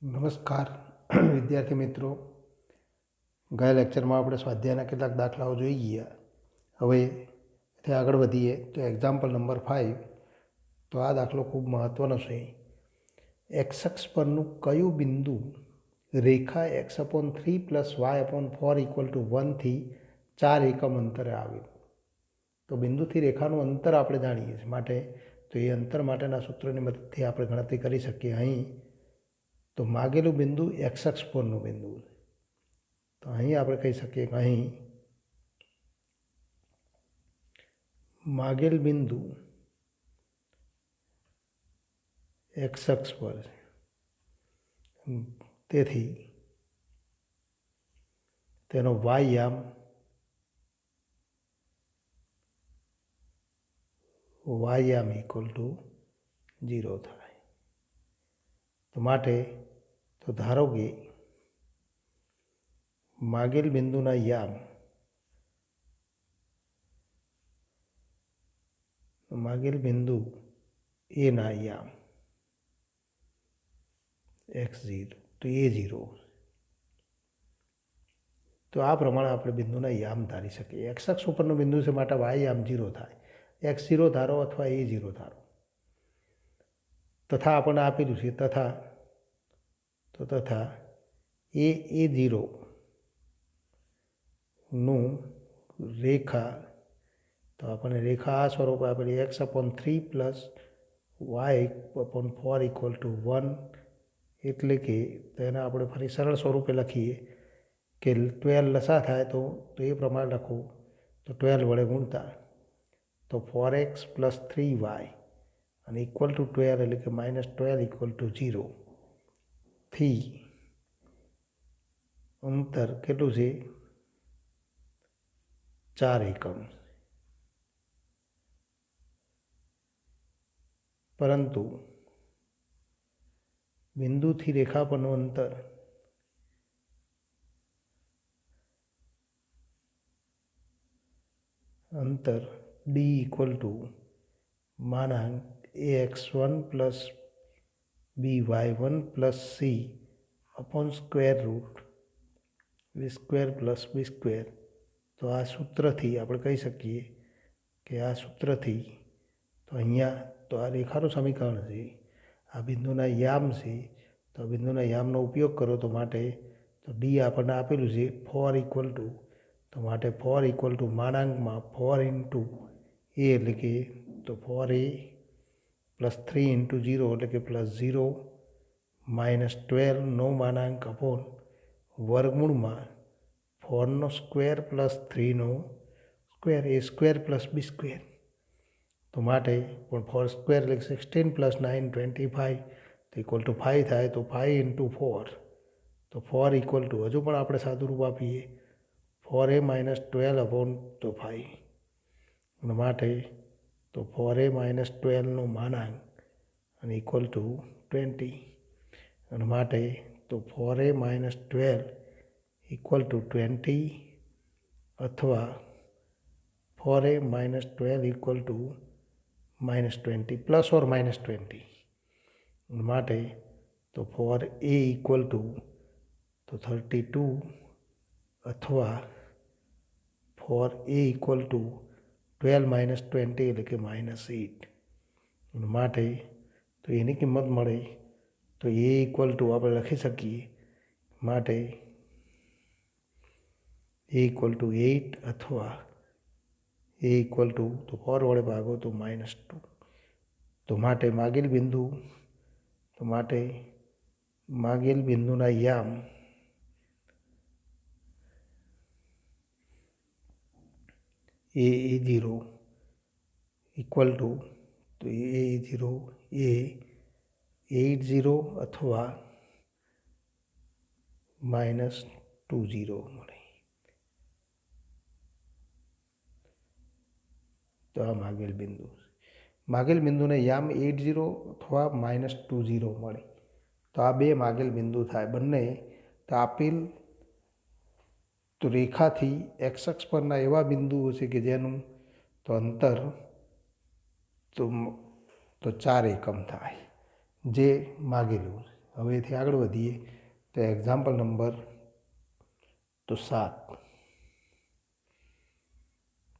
નમસ્કાર વિદ્યાર્થી મિત્રો. ગયા લેક્ચરમાં આપણે સ્વાધ્યાયના કેટલાક દાખલાઓ જોઈ ગયા. હવે તે આગળ વધીએ તો એક્ઝામ્પલ નંબર 5. તો આ દાખલો ખૂબ મહત્ત્વનો છે. એક્સ અક્ષ પરનું કયું બિંદુ રેખા x/3 + y/4 = 1 થી 4 એકમ અંતરે આવેલું? તો બિંદુથી રેખાનું અંતર આપણે જાણીએ છીએ, માટે તો એ અંતર માટેના સૂત્રોની મદદથી આપણે ગણતરી કરી શકીએ. અહીં તો માગેલું બિંદુ એક્સ અક્ષ પરનું બિંદુ છે. તો અહીં આપણે કહી શકીએ કે અહીં માગેલ બિંદુ એક્સ અક્ષ પર છે. તેથી તેનો વાય યામ = 0 થાય. તો માટે તો ધારો કે માગેલ બિંદુના યામ માગેલ બિંદુ એના યામ x0 તો a0. તો આ પ્રમાણે આપણે બિંદુના યામ ધારી શકીએ. એક્સ અક્ષ ઉપરનું બિંદુ છે, માટે વાય યામ 0 થાય. x0 ધારો અથવા a0 ધારો. તથા આપણને આપેલું છે તથા a0 નું રેખા, તો આપણને રેખા આ સ્વરૂપે આપેલી x/3 + y/4 = 1. એટલે કે તેને આપણે ફરી સરળ સ્વરૂપે લખીએ કે 12 લસા થાય તો એ પ્રમાણે લખો. તો 12 વડે ગુણતા તો 4x + 3y અને =12, એટલે કે -12 = 0 થી અંતર કેટલું છે? 4 એકમ. પરંતુ બિંદુથી રેખા પરનું અંતર d = ax1 + by1 + c/√v² + b². તો આ સૂત્રથી આપણે કહી શકીએ કે તો અહીંયા તો આ રેખાનું સમીકરણ છે, આ બિંદુના યામ છે. તો આ બિંદુના યામનો ઉપયોગ કરો. તો માટે તો ડી આપણને આપેલું છે 4 તો માટે 4 = 4 × a, એટલે કે તો 4a + 3 × 0, એટલે કે +0 -12 નો માનાંક અપોન વર્ગમૂળમાં 4 ² + 3 નો સ્ક્વેર, a² + b². તો માટે પણ 4² એટલે 16 + 9 25, તો = 5 થાય. તો 5 × 4 તો 4 = હજુ પણ આપણે સાદું રૂપ આપીએ 4a - 12/5. અને માટે તો 4a - 12 નો માનાંક અને =20. અને માટે તો 4a - 12 = 20 અથવા 4a - 12 = -20 ± 20. માટે તો 4a = 32 અથવા 4a = 12 - 20, એટલે કે -8. માટે તો એની કિંમત મળે તો a = આપણે લખી શકીએ. માટે a = 8 અથવા a = તો 4 વડે ભાગો તો -2. તો માટે માગેલ બિંદુના યામ a0 તો a0 એ 80 અથવા -20 મળે. તો આ માગેલ બિંદુને યામ 80 અથવા -20 મળે. તો આ બે માગેલ બિંદુ થાય. બંને તો આપેલ તો રેખાથી એક્સ અક્ષ પરના એવા બિંદુઓ છે કે જેનું તો અંતર તો 4 એકમ થાય, જે માગેલું છે. હવેથી આગળ વધીએ તો એક્ઝામ્પલ નંબર તો 7.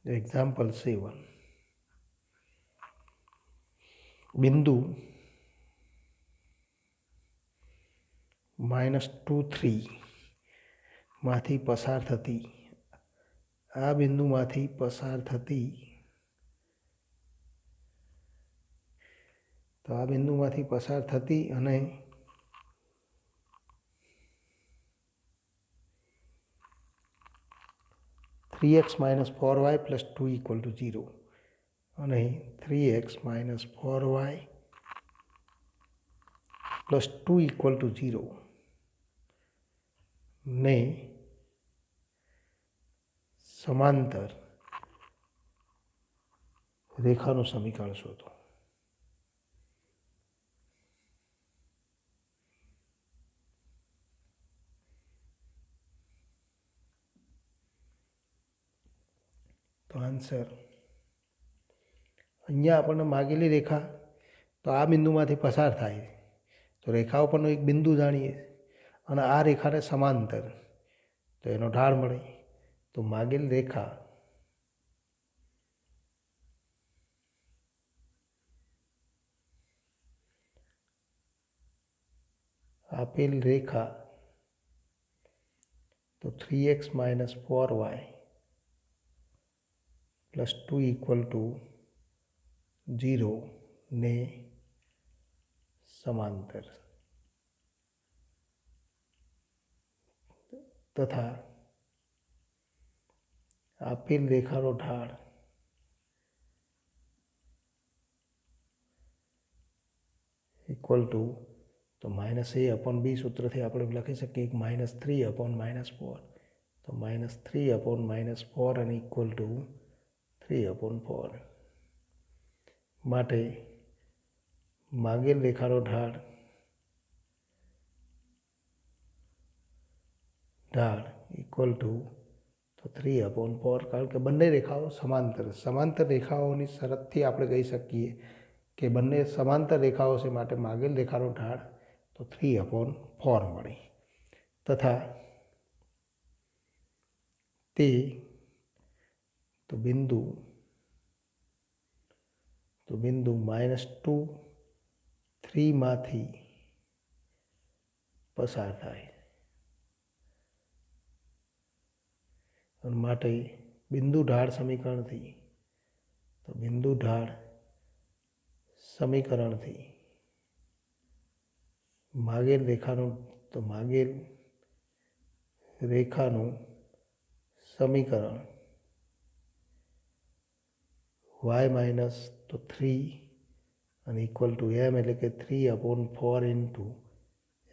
એક્ઝામ્પલ 7. બિંદુ -2, 3 માંથી પસાર થતી આ બિંદુમાંથી પસાર થતી તો આ બિંદુમાંથી પસાર થતી અને 3x - 4y + 2 = 0 અને 3x - 4y + 2 = 0 ને સમાંતર રેખાનું સમીકરણ શોધો. તો આન્સર અહીંયા આપણને માગેલી રેખા તો આ બિંદુમાંથી પસાર થાય તો રેખા ઉપરનું એક બિંદુ જાણીએ અને આ રેખાને સમાંતર તો એનો ઢાળ મળે. તો માગેલ રેખા આપેલ રેખા તો 3x - 4y + 2 = 0 ને સમાંતર તથા આપેલ રેખાનો ઢાળ = તો -a/b સૂત્રથી આપણે લખી શકીએ કે -3/-4 તો -3/-4 અને = 3/4 માટે માગેલ રેખાનો ઢાળ તો 3/4 કારણ કે બંને રેખાઓ સમાંતર રેખાઓની શરતથી આપણે કહી શકીએ કે બંને સમાંતર રેખાઓ છે માટે માગેલ રેખાનો ઢાળ તો 3/4 મળે તથા તે તો બિંદુ -2, 3 માંથી પસાર થાય અને માટે બિંદુ ઢાળ સમીકરણથી માગેલ રેખાનું સમીકરણ y - 3 અને = m એટલે કે 3/4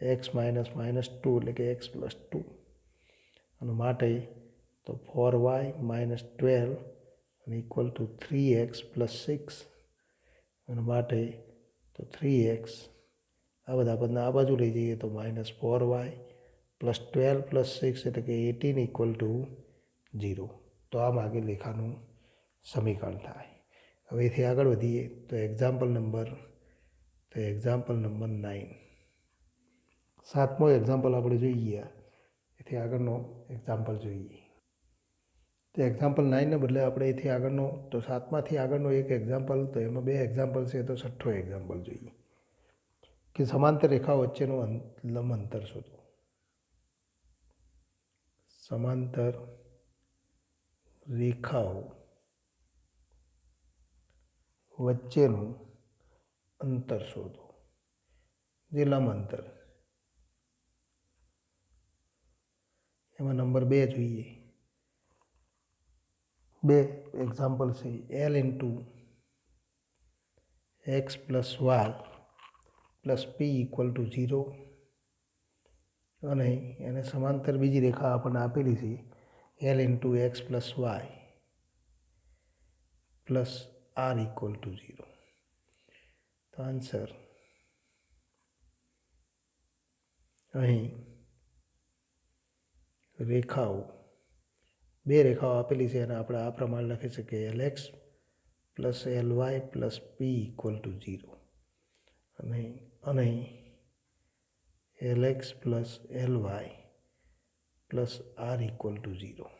x - -2 એટલે કે x + 2 અને માટે તો 4y - 12 અને = 3x + 6 અને માટે તો 3x આ બધા પદના આ બાજુ લઈ જઈએ તો -4y + 12 + 6 એટલે કે 18 = 0 તો આ માગેલ રેખાનું સમીકરણ થાય. હવેથી આગળ વધીએ તો એક્ઝામ્પલ નંબર 9. 7મો એક્ઝામ્પલ આપણે જોઈએ એથી આગળનો એક્ઝામ્પલ જોઈએ. તો એક્ઝામ્પલ 9ને બદલે આપણે એથી આગળનો તો 7માંથી આગળનો એક એક્ઝામ્પલ તો એમાં 2 એક્ઝામ્પલ છે તો 6ઠ્ઠો એક્ઝામ્પલ જોઈએ કે સમાંતર રેખાઓ વચ્ચેનું લંબ અંતર શોધો. સમાંતર રેખાઓ વચ્ચેનું અંતર શોધો જે લંબ અંતર એમાં નંબર 2 જોઈએ. 2 એક્ઝામ્પલ છે L × x + y + p = 0 અને એને સમાંતર બીજી રેખા આપણને આપેલી છે L × x + y + r = 0. તો આન્સર અહીં બે રેખાઓ આપેલી છે અને આપણે આ પ્રમાણે લખી શકીએ Lx + Ly + p = 0 અને LX plus LY plus R equal to 0.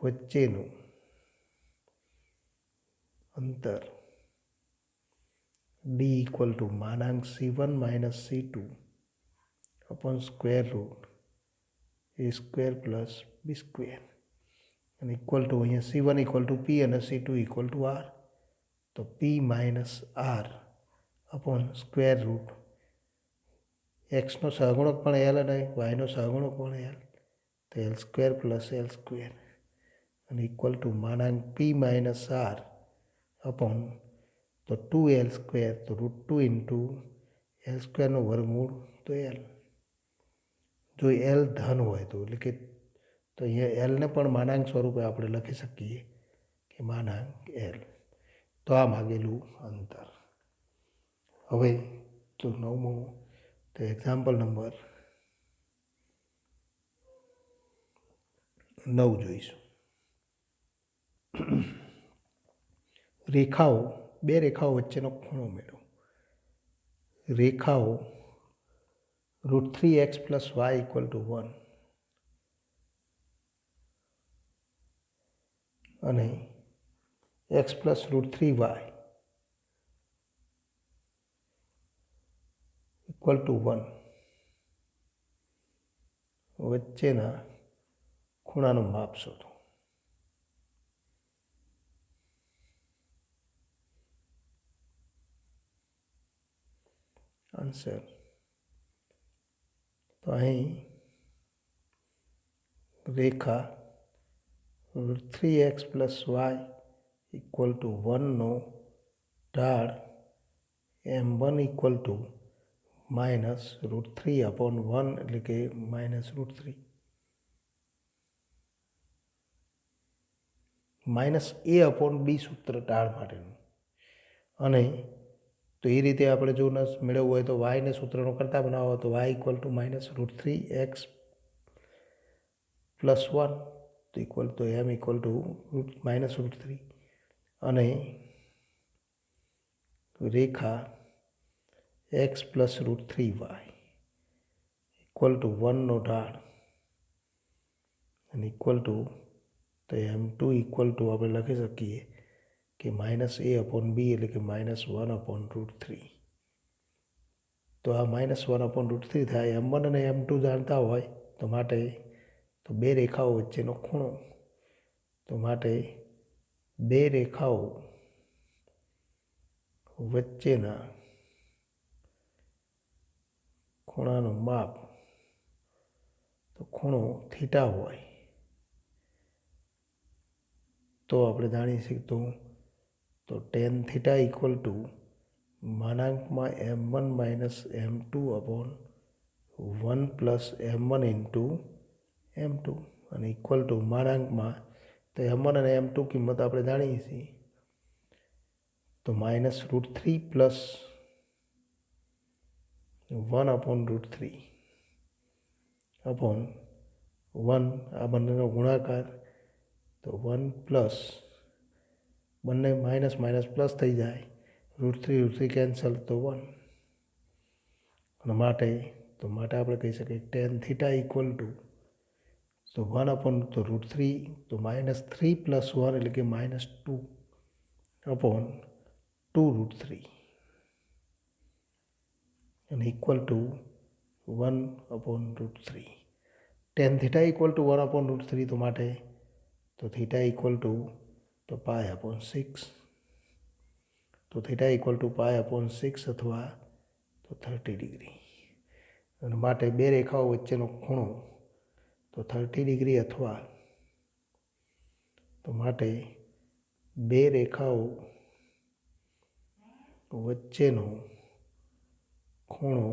વચ્ચેનું અંતર D ઇક્વલ ટુ માનાંક C1 minus C2 upon square root A² plus B², અને ઇક્વલ ટુ અહીંયા C1 ઇક્વલ ટુ P અને C2 ઇક્વલ ટુ R. તો P minus R upon square root એક્સનો સહગુણક પણ L અને વાયનો સહગુણક પણ L, તો L² પ્લસ L² અને ઇક્વલ ટુ માનાંક P માઇનસ R અપોન તો 2L², તો √2 ઇન્ટુ L² વર્ગમૂળ તો L. જો L ધન હોય તો એટલે કે તો અહીંયા Lને પણ માનાંક સ્વરૂપે આપણે લખી શકીએ કે માનાંક L. તો આ માગેલું અંતર. હવે તો 9મું તો એક્ઝામ્પલ નંબર 9 જોઈશું. બે રેખાઓ વચ્ચેનો ખૂણો મેળવો. રેખાઓ √3x plus y equal two 1 અને x plus √3y equal two 1 વચ્ચેના ખૂણાનું માપ શોધો. આન્સર તો અહીં રેખા √3x plus y equal to 1નો ઢાળ M1 equal to minus √3 upon 1 એટલે કે minus √3 minus A upon B સૂત્ર ઢાળ માટેનું. અને તો એ રીતે આપણે જો મેળવવું હોય તો વાયને સૂત્રનો કરતા બનાવો તો y equal two minus √3x plus 1 તો ઇક્વલ તો M ઇક્વલ ટુ માઇનસ √3 અને રેખા x plus √3y equal to 1નો ઢાળ અને ઇક્વલ ટુ તો M2 ઇક્વલ ટુ આપણે લખી શકીએ કે માઇનસ A અપોન B એટલે કે માઇનસ 1 અપોન √3. તો આ માઇનસ 1 અપોન √3 થાય. M1 અને M2 જાણતા હોય તો માટે તો બે રેખાઓ વચ્ચેનો ખૂણો, તો માટે બે રેખાઓ વચ્ચેના ખૂણાનું માપ તો ખૂણો થીટા હોય તો આપણે જાણી શકીએ તો tan થીટા ઇક્વલ ટુ માનાંકમાં M1 minus M2 upon 1 plus M1 into M2 અને ઇક્વલ ટુ માનાંકમાં તો M1 અને M2 કિંમત આપણે જાણીએ છીએ તો માઇનસ √3 પ્લસ 1 અપોન √3 અપોન 1 આ બંનેનો ગુણાકાર તો 1 પ્લસ બંને માઇનસ માઇનસ પ્લસ થઈ જાય, √3 કેન્સલ તો 1 અને માટે આપણે કહી શકીએ tan થીટા ઇક્વલ ટુ તો 1 અપોન તો √3 તો માઇનસ 3 પ્લસ 1 એટલે કે માઇનસ 2 અપોન 2√3 અને equal two 1 upon √3. tan theta equal two 1 upon √3 તો માટે તો થીટા ઇક્વલ ટુ તો પાય અપોન 6, તો theta equal to pi upon 6 અથવા તો 30 ડિગ્રી. અને માટે બે રેખાઓ વચ્ચેનો ખૂણો તો 30 ડિગ્રી અથવા તો માટે બે રેખાઓ વચ્ચેનો ખૂણો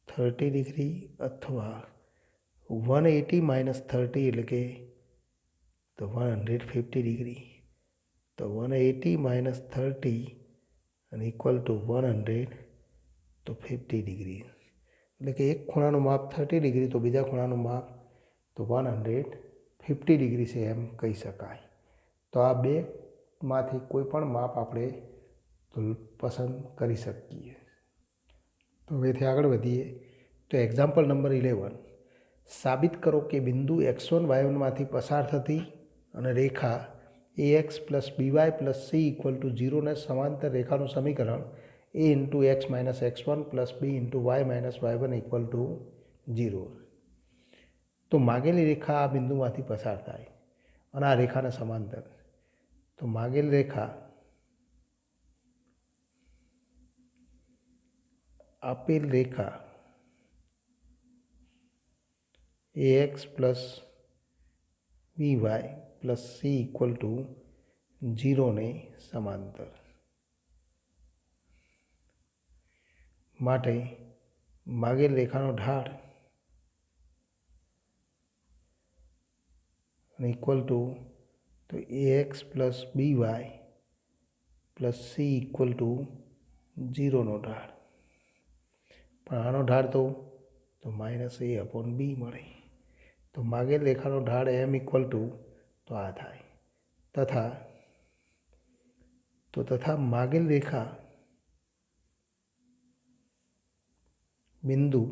30 ડિગ્રી અથવા 180 માઇનસ 30 એટલે કે તો 150 ડિગ્રી. તો 180 માઇનસ 30 અને ઇક્વલ ટુ 100 તો 50 ડિગ્રી. એટલે કે એક ખૂણાનું માપ 30 ડિગ્રી તો બીજા ખૂણાનું માપ તો 150 ડિગ્રી છે એમ કહી શકાય. તો આ બેમાંથી કોઈ પણ માપ આપણે પસંદ કરી શકીએ. તો હવેથી આગળ વધીએ તો એક્ઝામ્પલ નંબર 11 સાબિત કરો કે બિંદુ x1 y1માંથી પસાર થતી અને રેખા ax plus by plus c equal to 0ને સમાંતર રેખાનું સમીકરણ a ઇન્ટુ x minus x1 plus b into y minus y1 equal to 0. તો માગેલી રેખા આ બિંદુમાંથી પસાર થાય અને આ રેખાને સમાંતર. તો માગેલ રેખા આપેલ રેખા ax plus by plus c equal to 0ને સમાંતર માટે માગેલ રેખાનો ઢાળ ઇક્વલ ટુ તો ax plus by plus c equal to 0નો ઢાળ. પણ આનો ઢાળ તો માઇનસ a અપોન b મળે. તો માગેલ રેખાનો ઢાળ m ઇક્વલ ટુ તો આ થાય તથા માગેલ રેખા બિંદુ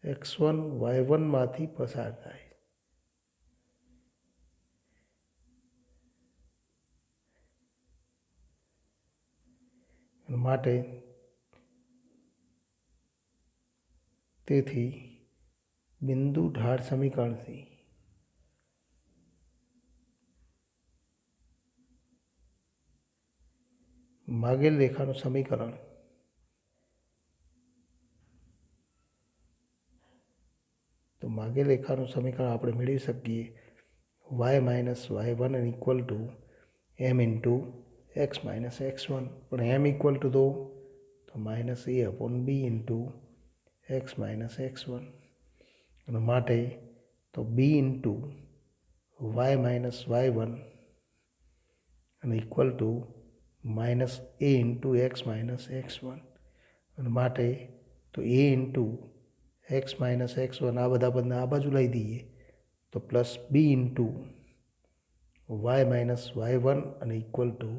x1 y1માંથી પસાર થાય માટે તેથી બિંદુ ઢાળ સમીકરણથી માગેલ રેખાનું સમીકરણ આપણે મેળવી શકીએ y minus y1 equal two m into x minus x1. પણ m ઇક્વલ ટુ તો minus a upon b into x minus x1 અને માટે તો b into y minus y1 અને ઇક્વલ ટુ માઇનસ a ઇન્ટુ x માઇનસ x1 અને માટે તો a ઇન્ટુ x માઇનસ x1 આ બધા પદને આ બાજુ લઈ દઈએ તો plus b into y minus y1 અને ઇક્વલ ટુ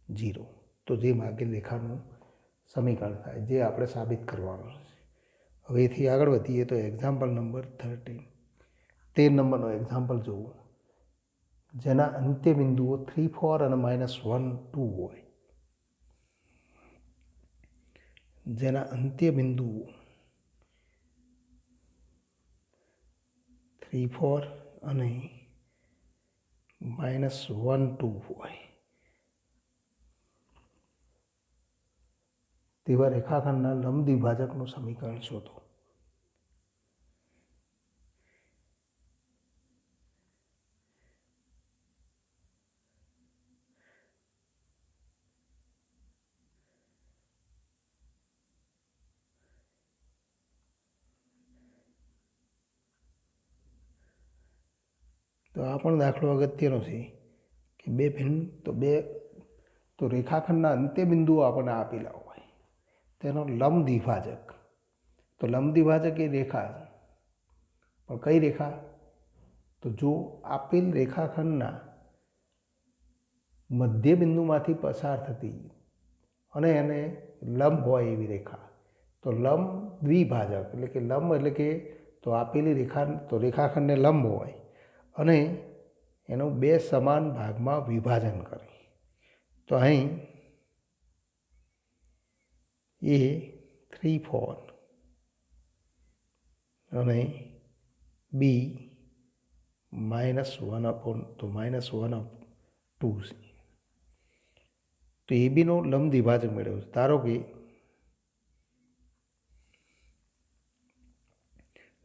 0. તો જે માગેલ રેખાનું સમીકરણ થાય જે આપણે સાબિત કરવાનું છે. હવે એથી આગળ વધીએ તો એક્ઝામ્પલ નંબર 13 નંબરનો એક્ઝામ્પલ જુઓ જેના અંત્ય બિંદુઓ 3, 4 અને -1, 2 હોય. જેના અંત્ય બિંદુઓ 3, 4 અને -1, 2 હોય તેવા રેખાખંડના લંબ દ્વિભાજકનું સમીકરણ શોધો. તો આ પણ દાખલો અગત્યનો છે કે તો રેખાખંડના અંત્ય બિંદુઓ આપણને આપેલા હોય તેનો લંબ દ્વિભાજક. તો લંબ દ્વિભાજક એ રેખા પણ કઈ રેખા તો જો આપેલ રેખાખંડના મધ્ય બિંદુમાંથી પસાર થતી અને એને લંબ હોય એવી રેખા. તો લંબ દ્વિભાજક એટલે કે તો આપેલી રેખાખંડને લંબ હોય અને એનું બે સમાન ભાગમાં વિભાજન કરે. તો અહીં એ 3, 4 અને બી -1 અપોન તો -1, 2 છે. તો એ બીનો લંબ દ્વિભાજક મેળવ્યો છે. ધારો કે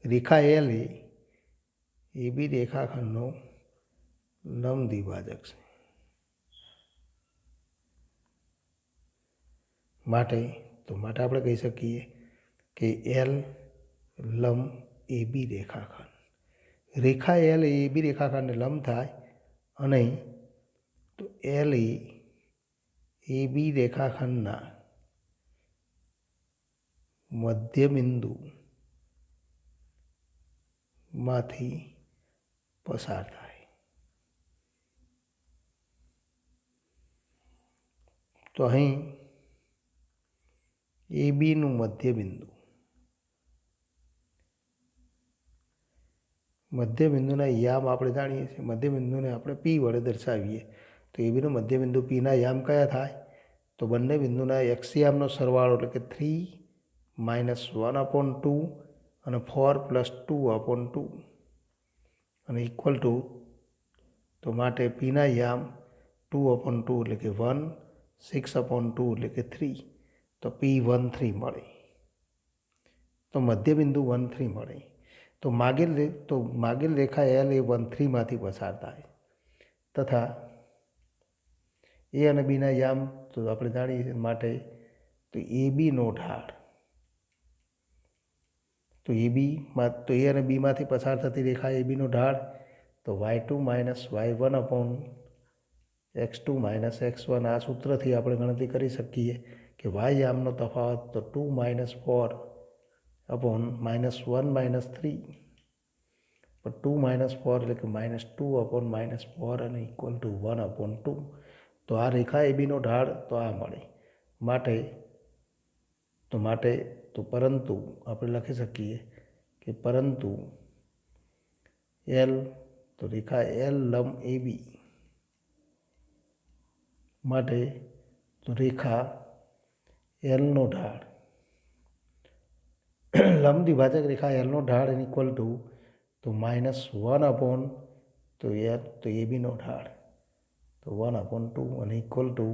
રેખા એલ એ બી રેખાખંડનો લંબ દ્વિભાજક છે. માટે આપણે કહી શકીએ કે એલ લંબ એ બી રેખાખંડ. રેખા એલ એ બી રેખાખંડને લંબ થાય અને તો એલ એ બી રેખાખંડના મધ્ય બિંદુ માંથી પસાર થાય. તો અહીં એ બીનું મધ્યબિંદુ, મધ્યબિંદુના યામ આપણે જાણીએ છીએ, મધ્યબિંદુને આપણે પી વડે દર્શાવીએ. તો એ બીનું મધ્યબિંદુ પીના યામ કયા થાય? તો બંને બિંદુના એક્સ યામનો સરવાળો એટલે કે 3 - 1/2 અને 4 + 2/2 અને ઇક્વલ ટુ, તો માટે પીના યામ 2/2 એટલે કે 1, 6/2 એટલે કે 3, તો P13 મળે. તો મધ્યબિંદુ 13 મળે. તો માગેલ રેખા એલ એ 13માંથી પસાર થાય તથા એ અને બીના યામ તો આપણે જાણીએ માટે તો એ બીનો ઢાળ, તો એ અને બીમાંથી પસાર થતી રેખા એ બીનો ઢાળ તો y2 - y1/x2 - x1. આ સૂત્રથી આપણે ગણતરી કરી શકીએ કે y યામનો તફાવત તો 2 - 4/-1 - 3, પણ 2 - 4 એટલે કે -2/-4 અને ઇક્વલ ટુ 1/2. તો આ રેખા એ બીનો ઢાળ તો આ મળે. પરંતુ આપણે લખી શકીએ કે પરંતુ એલ, તો રેખા એલ લંબ એ બી માટે તો રેખા એલનો ઢાળ, લંબ દ્વિભાજક રેખા એલનો ઢાળ ઇક્વલ ટુ તો -1/, તો એ બીનો ઢાળ તો 1/2 અને ઇક્વલ ટુ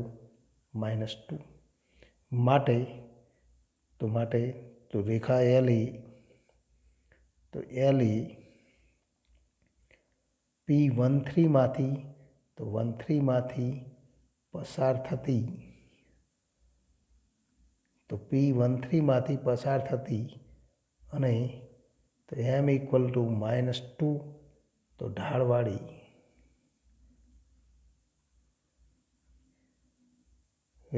-2. માટે તો રેખા એલ એ P13માંથી પસાર થતી અને તો m ઇક્વલ ટુ -2 તો ઢાળવાળી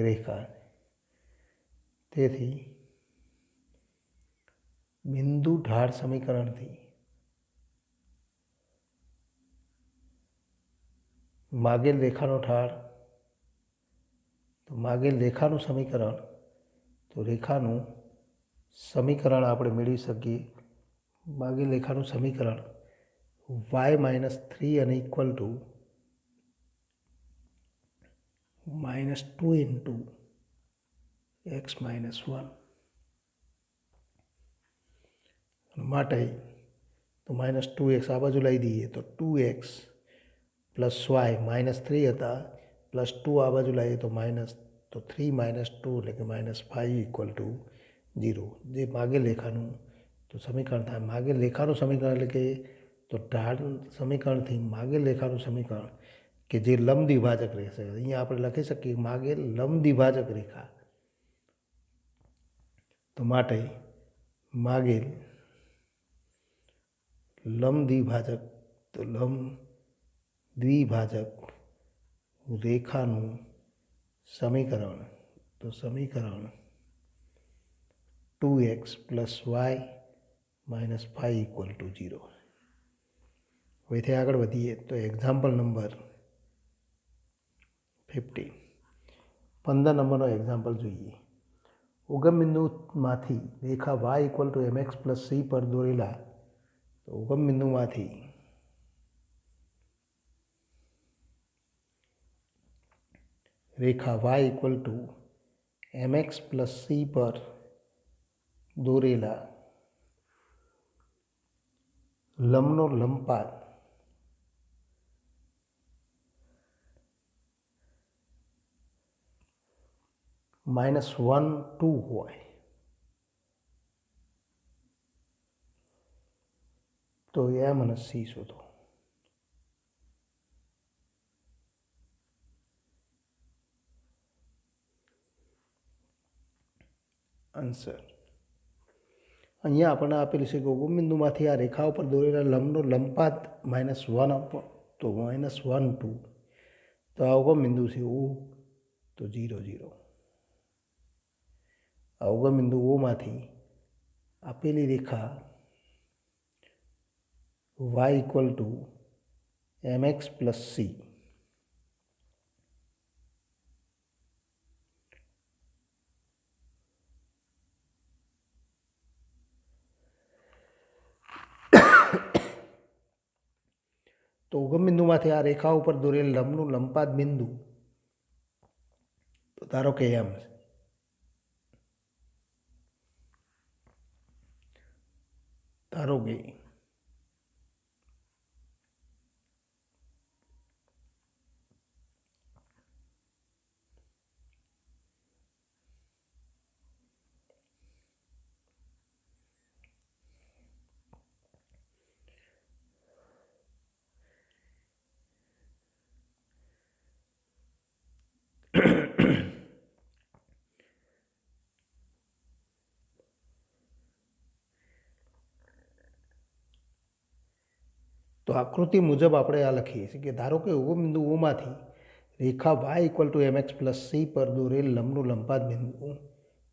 રેખા. તેથી બિંદુ ઢાળ સમીકરણથી માગેલ રેખાનું સમીકરણ આપણે મેળવી શકીએ. માગેલ રેખાનું સમીકરણ y - 3 અને ઇક્વલ ટુ -2 × x - 1 માટે તો -2x આ બાજુ લઈ દઈએ તો 2x + y -3 હતા +2 આ બાજુ લાવીએ તો 3 - 2 એટલે કે -5 ઇક્વલ ટુ 0. જે માગેલ રેખાનું તો સમીકરણ થાય. માગેલ રેખાનું સમીકરણ એટલે કે તો ઢાળ સમીકરણથી માગેલ રેખાનું સમીકરણ કે જે લંબ દ્વિભાજક રહેશે. અહીંયા આપણે લખી શકીએ માગેલ લંબ દ્વિભાજક રેખા, તો માટે માગેલ લંબ દ્વિભાજક રેખાનું સમીકરણ, તો સમીકરણ 2x + y - 5 ઇક્વલ ટુ 0. હવેથી આગળ વધીએ તો એક્ઝામ્પલ નંબર 15. 15 નંબરનો એક્ઝામ્પલ જોઈએ. ઉગમ બિંદુમાંથી રેખા y = mx + c પર દોરેલા, તો ઉગમ બિંદુમાંથી રેખા y = mx + c પર દોરેલા લંબનો લંબપાત -1, 2 હોય તો m અને c શોધો. આન્સર અહીંયા આપણને આપેલું છે કે ઉગમ બિંદુમાંથી આ રેખા ઉપર દોરેલા લંબનો લંબપાત -1, તો -1, 2, તો આ ઉગમ બિંદુ છે O, તો 0, 0. આ ઉગમ બિંદુ ઓમાંથી આપેલી રેખા y = mx + c તો ઉગમ બિંદુમાંથી આ રેખા ઉપર દોરેલ લંબનું લંબપાત બિંદુ તો ધારો કે એમ છે. ધારો કે તો આકૃતિ મુજબ આપણે આ લખીએ છીએ કે ધારો કે ઉગમ બિંદુ ઓમાંથી રેખા y equal to mx plus C પર દોરેલ લંબનું લંબપાત બિંદુ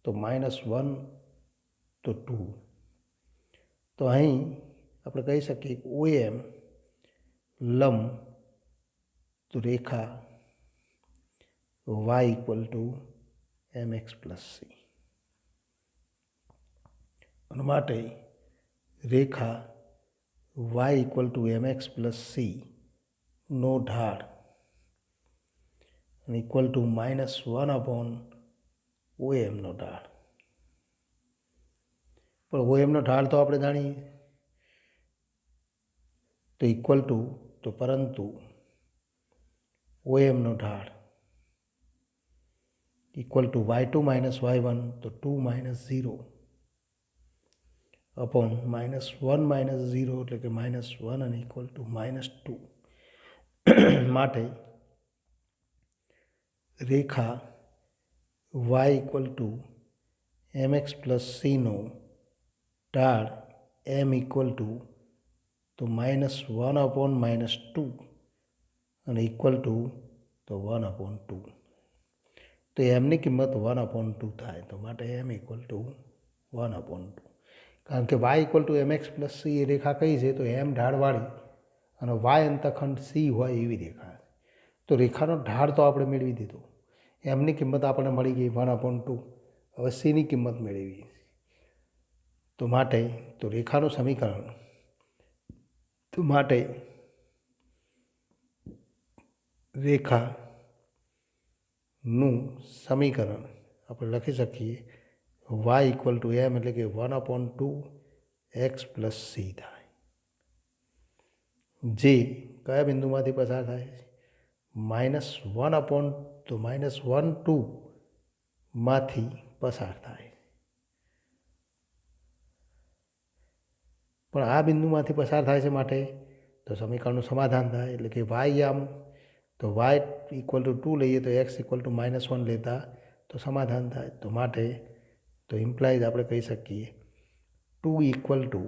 તો -1 તો 2. તો અહીં આપણે કહી શકીએ કે OM લંબ તો રેખા y equal to mx plus C અને માટે રેખા y equal to mx plus C નો ઢાળ ઇક્વલ ટુ -1/OM નો ઢાળ. પણ OM નો ઢાળ તો આપણે જાણીએ તો ઇક્વલ ટુ તો પરંતુ OM નો ઢાળ ઇક્વલ ટુ y2 - y1 તો 2 - 0 અપોન -1 - 0 એટલે કે -1 અને ઇક્વલ ટુ -2. માટે રેખા y equal to mx plus સીનો ઢાળ m ઇક્વલ ટુ તો -1/-2 અને ઇક્વલ ટુ તો 1/2. તો એમની કિંમત 1/2 થાય. તો માટે m ઇક્વલ ટુ 1/2. કારણ કે y equal to mx plus C એ રેખા કઈ છે તો m ઢાળવાળી અને y અંતખંડ સી હોય એવી રેખા. તો રેખાનો ઢાળ તો આપણે મેળવી દીધો. એમની કિંમત આપણને મળી ગઈ 1/2. હવે સીની કિંમત મેળવી. તો માટે તો રેખાનું સમીકરણ તો માટે રેખાનું સમીકરણ આપણે લખી શકીએ y ઇક્વલ ટુ m એટલે કે 1/2 x પ્લસ સી થાય. જે કયા બિંદુમાંથી પસાર થાય છે -1/2 માંથી પસાર થાય. પણ આ બિંદુમાંથી પસાર થાય છે માટે તો સમીકરણનું સમાધાન થાય એટલે કે y આમ તો y ઇક્વલ ટુ 2 લઈએ તો x ઇક્વલ ટુ -1 લેતા તો સમાધાન થાય. તો માટે તો ઇમ્પ્લાઇઝ આપણે કહી શકીએ 2 ઇક્વલ ટુ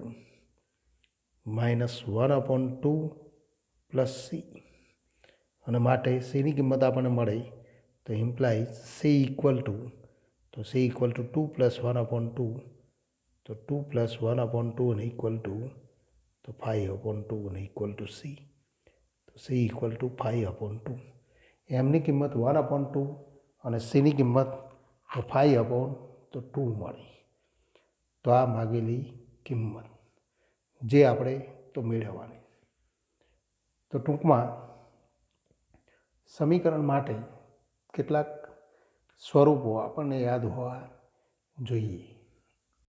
-1/2 પ્લસ સી અને માટે સીની કિંમત આપણને મળે તો ઇમ્પ્લાઇઝ સી ઇક્વલ ટુ તો સી ઇક્વલ ટુ 2 + 1/2 તો 2 + 1/2 અને ઇક્વલ ટુ તો 5/2 અને ઇક્વલ ટુ સી. તો સી ઇક્વલ ટુ 5/2. એમની કિંમત 1/2 અને સીની કિંમત તો 5/2 મળી. તો આ માગેલી કિંમત જે આપણે તો મેળવવાની. તો ટૂંકમાં સમીકરણ માટે કેટલાક સ્વરૂપો આપણને યાદ હોવા જોઈએ.